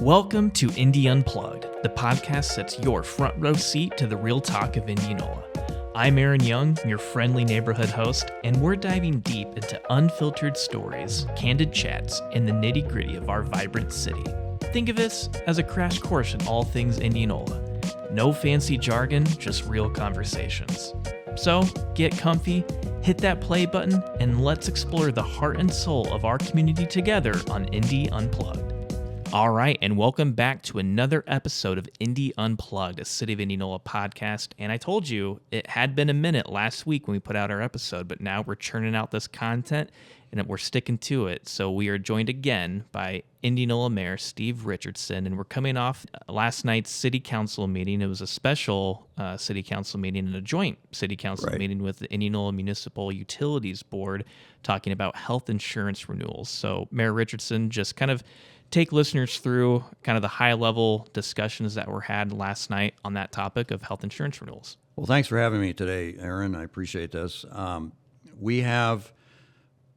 Welcome to Indy Unplugged, the podcast that's your front row seat to the real talk of Indianola. I'm Aaron Young, your friendly neighborhood host, and we're diving deep into unfiltered stories, candid chats, and the nitty-gritty of our vibrant city. Think of this as a crash course in all things Indianola. No fancy jargon, just real conversations. So, get comfy, hit that play button, and let's explore the heart and soul of our community together on Indy Unplugged. All right, and welcome back to another episode of Indy Unplugged, a City of Indianola podcast. And I told you it had been a minute last week when we put out our episode, but now we're churning out this content and we're sticking to it. So we are joined again by Indianola Mayor Steve Richardson, and we're coming off last night's City Council meeting. It was a special City Council meeting and a joint City Council meeting with the Indianola Municipal Utilities Board talking about health insurance renewals. So Mayor Richardson, just kind of take listeners through kind of the high-level discussions that were had last night on that topic of health insurance renewals. Well, thanks for having me today, Aaron. I appreciate this. We have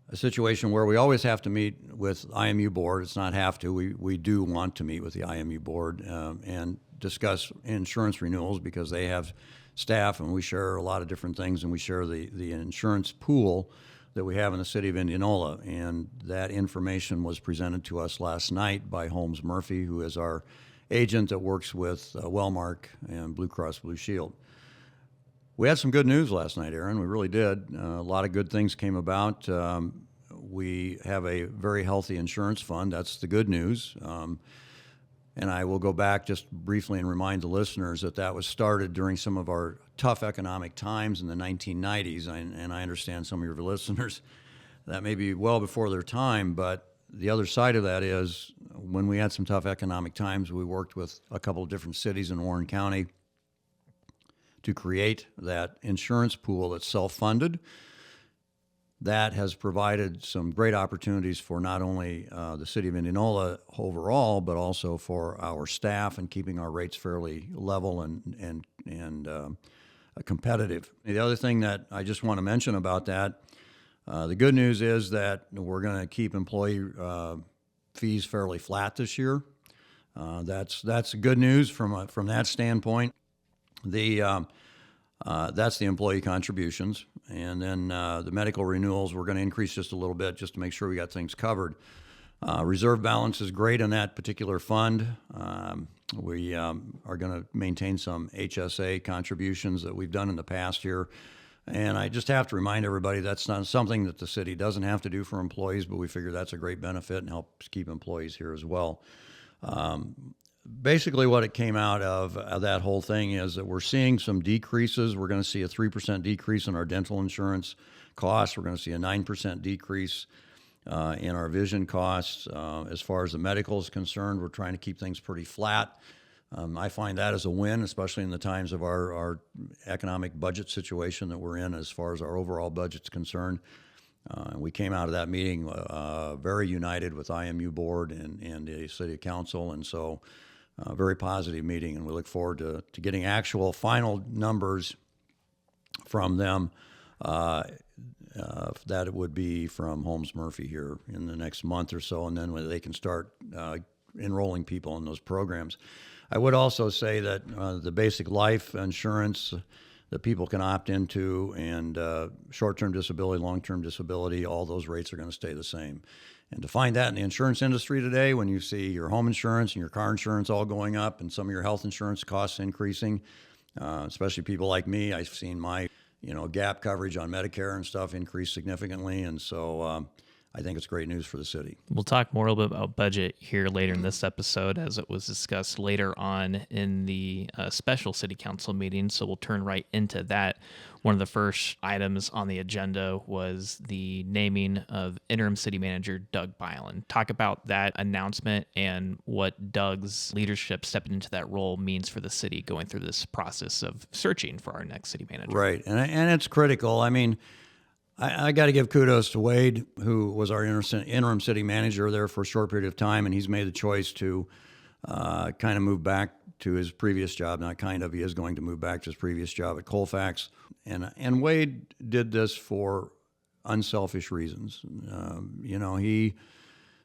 a situation where we always have to meet with IMU board. It's not have to. We do want to meet with the IMU board and discuss insurance renewals because they have staff and we share a lot of different things, and we share the insurance pool that we have in the city of Indianola, and that information was presented to us last night by Holmes Murphy, who is our agent that works with Wellmark and Blue Cross Blue Shield. We had some good news last night, Aaron. We really did. A lot of good things came about. We have a very healthy insurance fund. That's the good news. And I will go back just briefly and remind the listeners that was started during some of our tough economic times in the 1990s. And I understand some of your listeners, that may be well before their time, but the other side of that is when we had some tough economic times, we worked with a couple of different cities in Warren County to create that insurance pool that's self-funded. That has provided some great opportunities for not only the city of Indianola overall, but also for our staff and keeping our rates fairly level and competitive. The other thing that I just want to mention about that, the good news is that we're going to keep employee fees fairly flat this year. That's good news from that standpoint. That's the employee contributions. And then the medical renewals, we're going to increase just a little bit just to make sure we got things covered. Reserve balance is great in that particular fund. We are going to maintain some HSA contributions that we've done in the past year. And I just have to remind everybody that's not something that the city doesn't have to do for employees, but we figure that's a great benefit and helps keep employees here as well. Basically, what it came out of that whole thing is that we're seeing some decreases. We're going to see a 3% decrease in our dental insurance costs. We're going to see a 9% decrease in our vision costs. As far as the medical is concerned, we're trying to keep things pretty flat. I find that as a win, especially in the times of our economic budget situation that we're in as far as our overall budget's concerned. We came out of that meeting very united with IMU board and the city council, and so very positive meeting, and we look forward to getting actual final numbers from them. That it would be from Holmes Murphy here in the next month or so, and then when they can start enrolling people in those programs. I would also say that the basic life insurance that people can opt into and short-term disability, long-term disability, all those rates are going to stay the same. And to find that in the insurance industry today, when you see your home insurance and your car insurance all going up and some of your health insurance costs increasing, especially people like me, I've seen my gap coverage on Medicare and stuff increase significantly. And so I think it's great news for the city. We'll talk more a little bit about budget here later in this episode, as it was discussed later on in the special city council meeting. So we'll turn right into that. One of the first items on the agenda was the naming of interim city manager Doug Byland. Talk about that announcement and what Doug's leadership stepping into that role means for the city going through this process of searching for our next city manager. Right, and it's critical. I mean, I got to give kudos to Wade, who was our interim city manager there for a short period of time, and he's made the choice to kind of move back to his previous job. Not kind of, he is going to move back to his previous job at Colfax. And Wade did this for unselfish reasons. He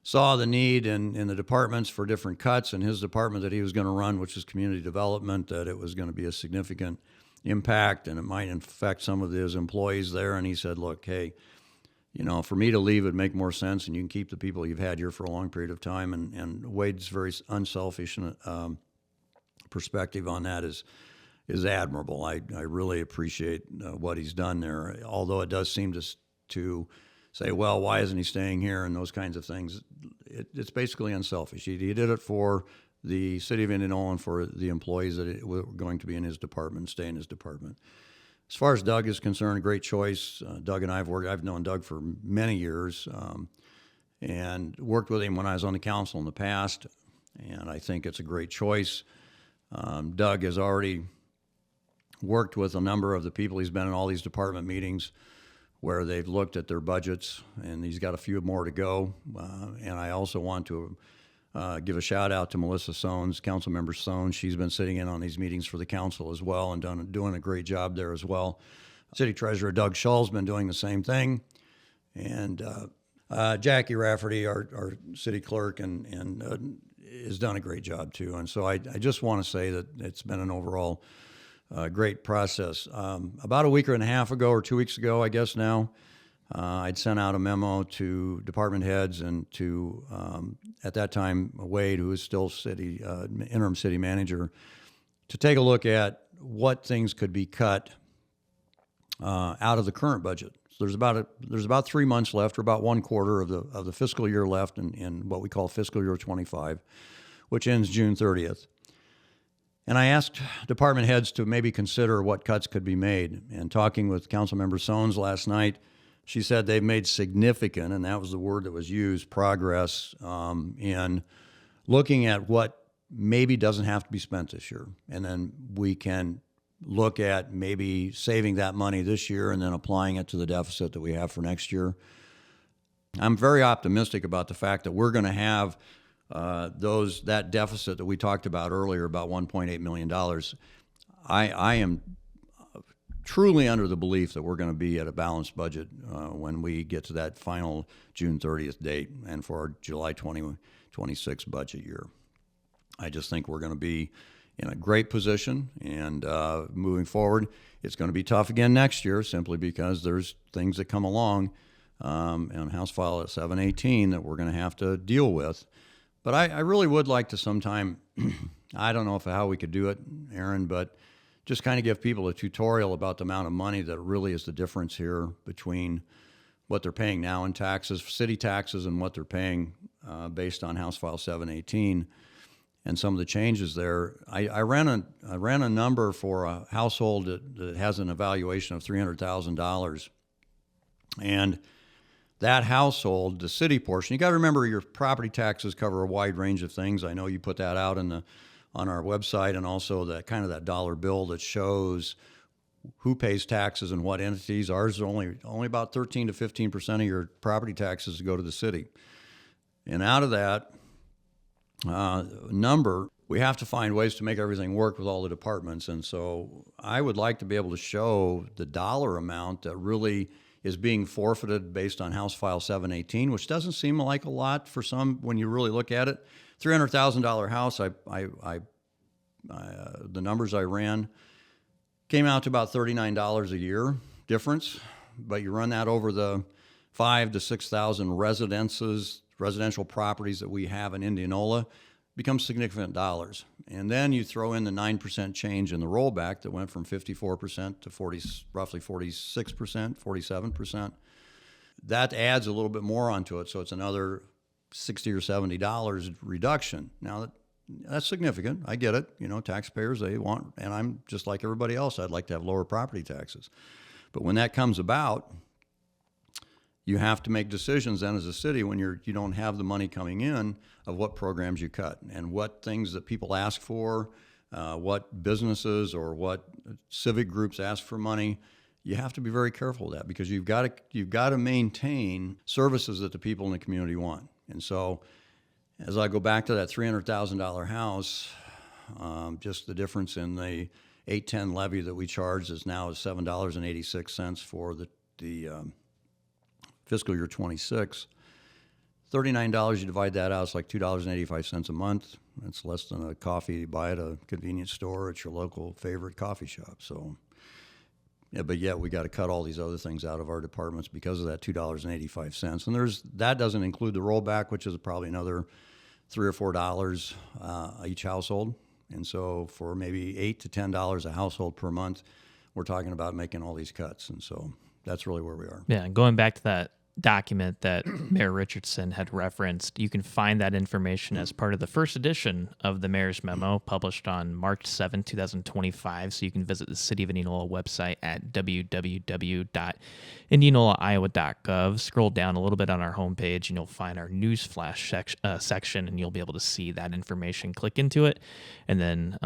saw the need in the departments for different cuts in his department that he was going to run, which is community development, that it was going to be a significant impact and it might affect some of his employees there. And he said, look, hey, for me to leave, it'd make more sense, and you can keep the people you've had here for a long period of time. And Wade's very unselfish perspective on that is admirable. I really appreciate what he's done there, although it does seem to say, well, why isn't he staying here, and those kinds of things. It's basically unselfish. He did it for the city of Indianola and for the employees that were going to be in his department, stay in his department. As far as Doug is concerned, a great choice. Doug and I've known Doug for many years and worked with him when I was on the council in the past, and I think it's a great choice. Doug has already worked with a number of the people. He's been in all these department meetings where they've looked at their budgets, and he's got a few more to go. And I also want to give a shout out to Melissa Sones, Councilmember Sones. She's been sitting in on these meetings for the council as well and doing a great job there as well. City Treasurer Doug Shull's been doing the same thing. And Jackie Rafferty, our city clerk, and has done a great job too. And so I just want to say that it's been an overall great process. About a week and a half ago, or 2 weeks ago, I guess now, I'd sent out a memo to department heads and to, at that time, Wade, who is still interim city manager, to take a look at what things could be cut out of the current budget. So there's about 3 months left, or about one quarter of the fiscal year left in what we call fiscal year 25, which ends June 30th. And I asked department heads to maybe consider what cuts could be made. And talking with Councilmember Sones last night, she said they've made significant, and that was the word that was used, progress in looking at what maybe doesn't have to be spent this year. And then we can look at maybe saving that money this year and then applying it to the deficit that we have for next year. I'm very optimistic about the fact that we're going to have that deficit that we talked about earlier, about $1.8 million. I am truly under the belief that we're going to be at a balanced budget when we get to that final June 30th date and for our July 2026 budget year. I just think we're going to be in a great position, and moving forward, it's going to be tough again next year simply because there's things that come along on House File 718 that we're going to have to deal with. But I really would like to sometime, I don't know how we could do it, Aaron, but just kind of give people a tutorial about the amount of money that really is the difference here between what they're paying now in taxes, city taxes, and what they're paying based on House File 718 and some of the changes there. I ran a number for a household that has an evaluation of $300,000. And that household, the city portion, you got to remember your property taxes cover a wide range of things. I know you put that out on our website, and also that dollar bill that shows who pays taxes and what entities. Ours are only about 13 to 15% of your property taxes go to the city. And out of that number, we have to find ways to make everything work with all the departments. And so I would like to be able to show the dollar amount that really is being forfeited based on House File 718, which doesn't seem like a lot for some when you really look at it. $300,000 house, the numbers I ran came out to about $39 a year difference, but you run that over the 5,000 to 6,000 residential properties that we have in Indianola, becomes significant dollars. And then you throw in the 9% change in the rollback that went from 54% to roughly 46%, 47%. That adds a little bit more onto it, so it's another $60 or $70 reduction. Now, that's significant. I get it. Taxpayers, they want, and I'm just like everybody else, I'd like to have lower property taxes. But when that comes about, you have to make decisions then as a city when you don't have the money coming in of what programs you cut and what things that people ask for, what businesses or what civic groups ask for money. You have to be very careful of that because you've got to maintain services that the people in the community want. And so as I go back to that $300,000 house, just the difference in the 810 levy that we charge is now $7.86 for the fiscal year 26. $39, you divide that out, it's like $2.85 a month. That's less than a coffee you buy at a convenience store at your local favorite coffee shop. So, yeah, but yet we got to cut all these other things out of our departments because of that $2.85. And that doesn't include the rollback, which is probably another $3 or $4 each household. And so for maybe $8 to $10 a household per month, we're talking about making all these cuts. And so that's really where we are. Yeah, and going back to that document that Mayor Richardson had referenced, you can find that information as part of the first edition of the Mayor's Memo, published on March 7, 2025. So you can visit the City of Indianola website at www.indianolaiowa.gov. Scroll down a little bit on our homepage, and you'll find our news flash section, and you'll be able to see that information. Click into it, and then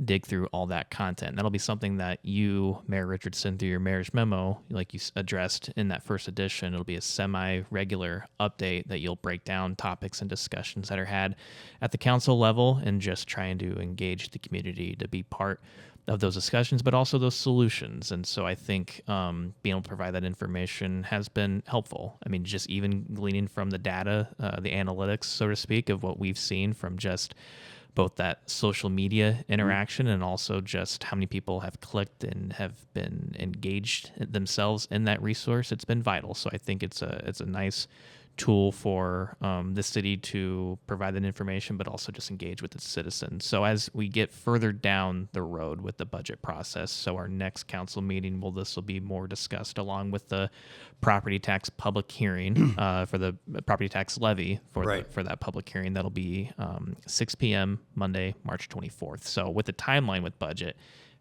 dig through all that content. That'll be something that you, Mayor Richardson, through your Mayor's Memo, like you addressed in that first edition, it'll be a semi-regular update that you'll break down topics and discussions that are had at the council level, and just trying to engage the community to be part of those discussions, but also those solutions. And so I think being able to provide that information has been helpful. I mean, just even gleaning from the data, the analytics, so to speak, of what we've seen from just both that social media interaction and also just how many people have clicked and have been engaged themselves in that resource. It's been vital. So I think it's a nice tool for the city to provide that information, but also just engage with its citizens. So as we get further down the road with the budget process, so our next council meeting, this will be more discussed along with the property tax public hearing for the property tax levy for that public hearing. That'll be 6 p.m. Monday, March 24th. So with the timeline with budget,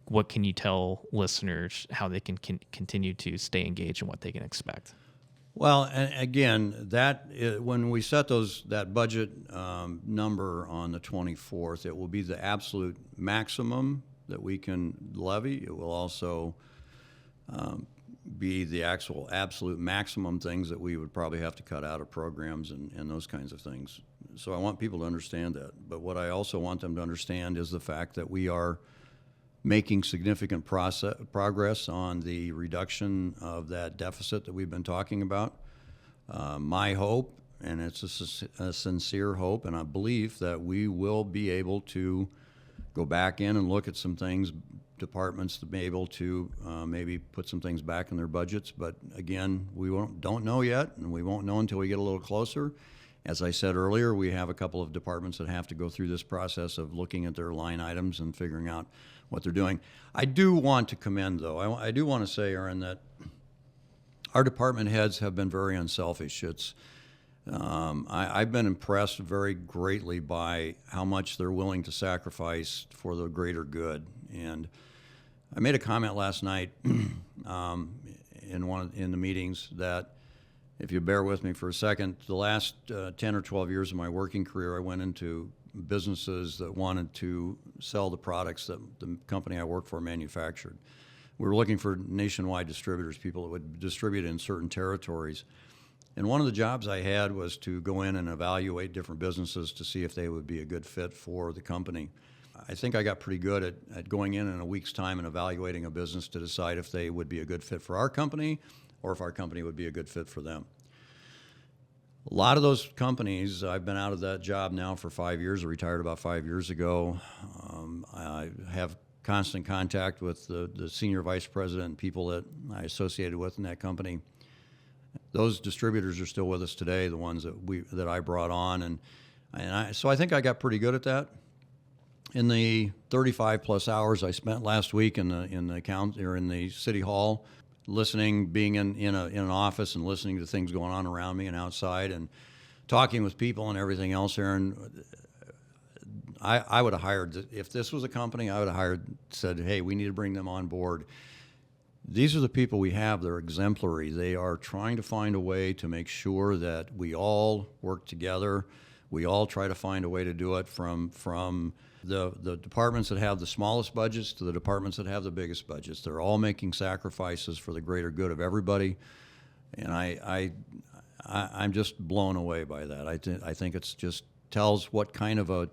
what can you tell listeners how they can continue to stay engaged and what they can expect? Well, and again, when we set that budget number on the 24th, it will be the absolute maximum that we can levy. It will also be the actual absolute maximum things that we would probably have to cut out of programs and those kinds of things. So I want people to understand that. But what I also want them to understand is the fact that we are making significant progress on the reduction of that deficit that we've been talking about. My hope, and it's a sincere hope, and I believe that we will be able to go back in and look at some things, departments to be able to maybe put some things back in their budgets. But again, we don't know yet, and we won't know until we get a little closer. As I said earlier, we have a couple of departments that have to go through this process of looking at their line items and figuring out what they're doing. I do want to commend, though, I do want to say, Aaron, that our department heads have been very unselfish. I've been impressed very greatly by how much they're willing to sacrifice for the greater good. And I made a comment last night in the meetings that, if you bear with me for a second, the last 10 or 12 years of my working career, I went into businesses that wanted to sell the products that the company I worked for manufactured. We were looking for nationwide distributors, people that would distribute in certain territories. And one of the jobs I had was to go in and evaluate different businesses to see if they would be a good fit for the company. I think I got pretty good at going in a week's time and evaluating a business to decide if they would be a good fit for our company or if our company would be a good fit for them. A lot of those companies, I've been out of that job now for 5 years. I retired about 5 years ago. I have constant contact with the senior vice president and people that I associated with in that company. Those distributors are still with us today, the ones that I brought on, so I think I got pretty good at that. In the 35 plus hours I spent last week in the city hall, listening, being in an office and listening to things going on around me and outside and talking with people and everything else, Aaron, I would have hired, if this was a company, I would have said, hey, we need to bring them on board. These are the people we have. They're exemplary. They are trying to find a way to make sure that we all work together. We all try to find a way to do it, from the departments that have the smallest budgets to the departments that have the biggest budgets. They're all making sacrifices for the greater good of everybody, and I'm just blown away by that. I think it's just tells what kind of a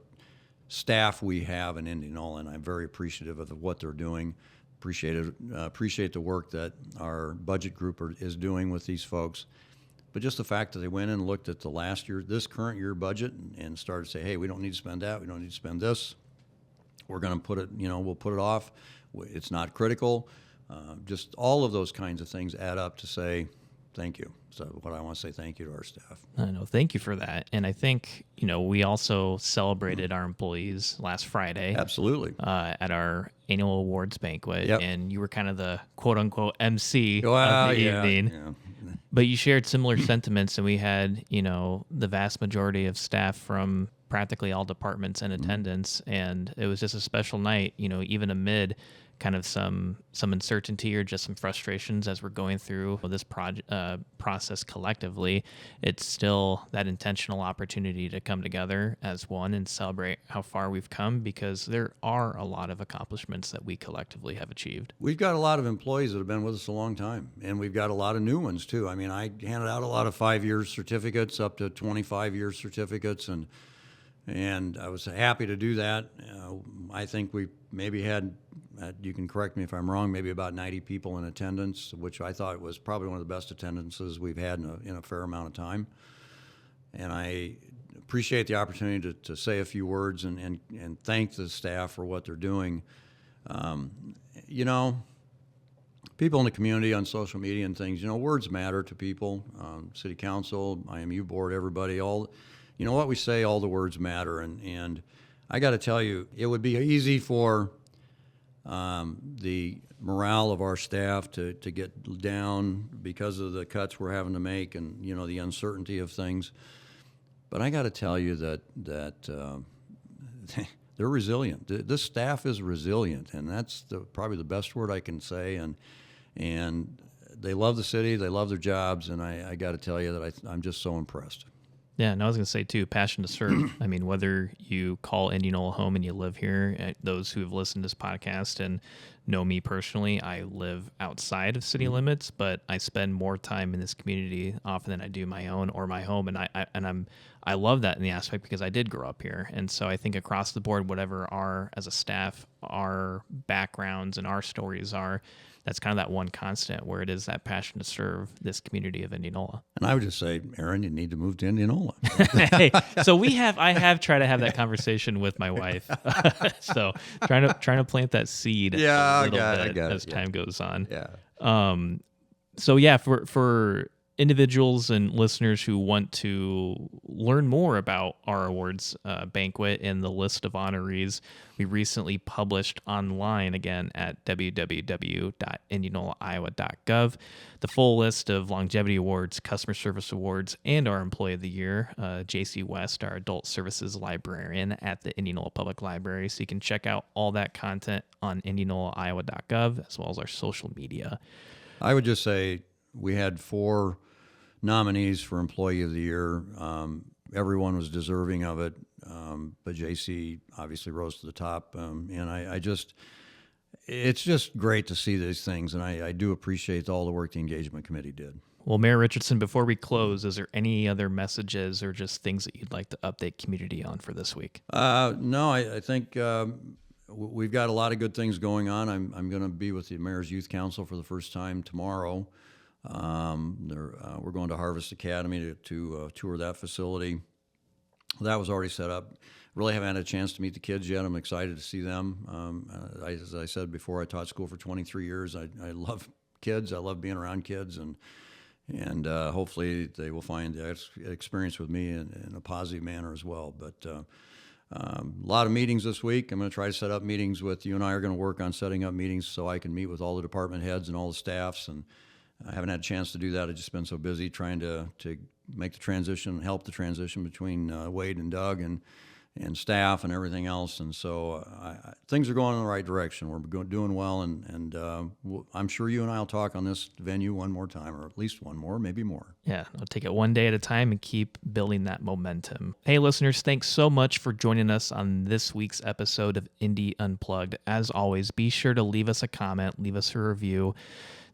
staff we have in Indianola, and I'm very appreciative of what they're doing. Appreciate the work that our budget group is doing with these folks. But just the fact that they went in and looked at this current year budget and started to say, hey, we don't need to spend that. We don't need to spend this. We're going to put it, we'll put it off. It's not critical. Just all of those kinds of things add up to say thank you. So what I want to say thank you to our staff. I know. Thank you for that. And I think, we also celebrated our employees last Friday. Absolutely. At our annual awards banquet. Yep. And you were kind of the quote unquote MC of the yeah, evening. Yeah. But you shared similar sentiments, and we had, the vast majority of staff from practically all departments in attendance, and it was just a special night, even amid kind of some uncertainty or just some frustrations as we're going through this process collectively. It's still that intentional opportunity to come together as one and celebrate how far we've come, because there are a lot of accomplishments that we collectively have achieved. We've got a lot of employees that have been with us a long time, and we've got a lot of new ones too. I mean, I handed out a lot of 5-year certificates up to 25-year certificates, and I was happy to do that. I think we maybe had, you can correct me if I'm wrong, maybe about 90 people in attendance, which I thought was probably one of the best attendances we've had in a fair amount of time. And I appreciate the opportunity to say a few words and thank the staff for what they're doing. People in the community on social media and things, words matter to people. City Council, IMU board, everybody, what we say, all the words matter. And I got to tell you, it would be easy for the morale of our staff to get down because of the cuts we're having to make and, the uncertainty of things. But I got to tell you that they're resilient. This staff is resilient, and that's probably the best word I can say. And they love the city, they love their jobs, and I got to tell you that I'm just so impressed. Yeah, and I was going to say, too, passion to serve. I mean, whether you call Indianola home and you live here, those who have listened to this podcast and know me personally, I live outside of city limits, but I spend more time in this community often than I do my own or my home, and I love that in the aspect because I did grow up here. And so I think across the board, whatever as a staff, our backgrounds and our stories are, that's kind of that one constant where it is that passion to serve this community of Indianola. And I would just say, Aaron, you need to move to Indianola. Hey, so I have tried to have that conversation with my wife. So trying to plant that seed a little bit as time goes on. Yeah. So yeah, for individuals and listeners who want to learn more about our awards banquet and the list of honorees, we recently published online again at www.indianolaiowa.gov the full list of longevity awards, customer service awards, and our employee of the year, JC West, our adult services librarian at the Indianola Public Library. So you can check out all that content on indianolaiowa.gov as well as our social media. I would just say we had 4 nominees for Employee of the Year. Everyone was deserving of it, but JC obviously rose to the top. And it's just great to see these things, and I do appreciate all the work the Engagement Committee did. Well, Mayor Richardson, before we close, is there any other messages or just things that you'd like to update community on for this week? No, I think we've got a lot of good things going on. I'm going to be with the Mayor's Youth Council for the first time tomorrow. We're going to Harvest Academy to tour that facility. That was already set up. Really haven't had a chance to meet the kids yet. I'm excited to see them. As I said before, I taught school for 23 years. I love kids. I love being around kids, and hopefully they will find the experience with me in a positive manner as well. But a lot of meetings this week. I'm going to try to set up meetings with you, and I are going to work on setting up meetings so I can meet with all the department heads and all the staffs. And I haven't had a chance to do that. I've just been so busy trying to make the transition, help the transition between Wade and Doug and staff and everything else. And so things are going in the right direction. We're doing well, and I'm sure you and I will talk on this venue one more time, or at least one more, maybe more. Yeah, I'll take it one day at a time and keep building that momentum. Hey, listeners, thanks so much for joining us on this week's episode of Indy Unplugged. As always, be sure to leave us a comment, leave us a review.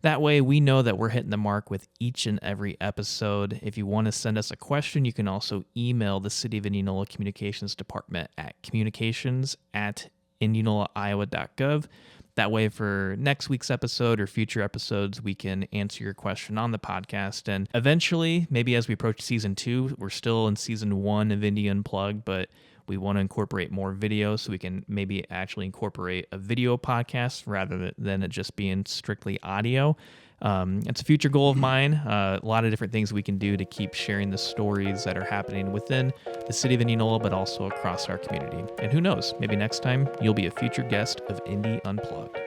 That way we know that we're hitting the mark with each and every episode. If you want to send us a question, you can also email the City of Indianola Communications Department at communications@indianolaiowa.gov. That way, for next week's episode or future episodes, we can answer your question on the podcast. And eventually, maybe as we approach season 2, we're still in season 1 of Indy Unplugged, but we want to incorporate more video so we can maybe actually incorporate a video podcast rather than it just being strictly audio. It's a future goal of mine. A lot of different things we can do to keep sharing the stories that are happening within the city of Indianola, but also across our community. And who knows, maybe next time you'll be a future guest of Indy Unplugged.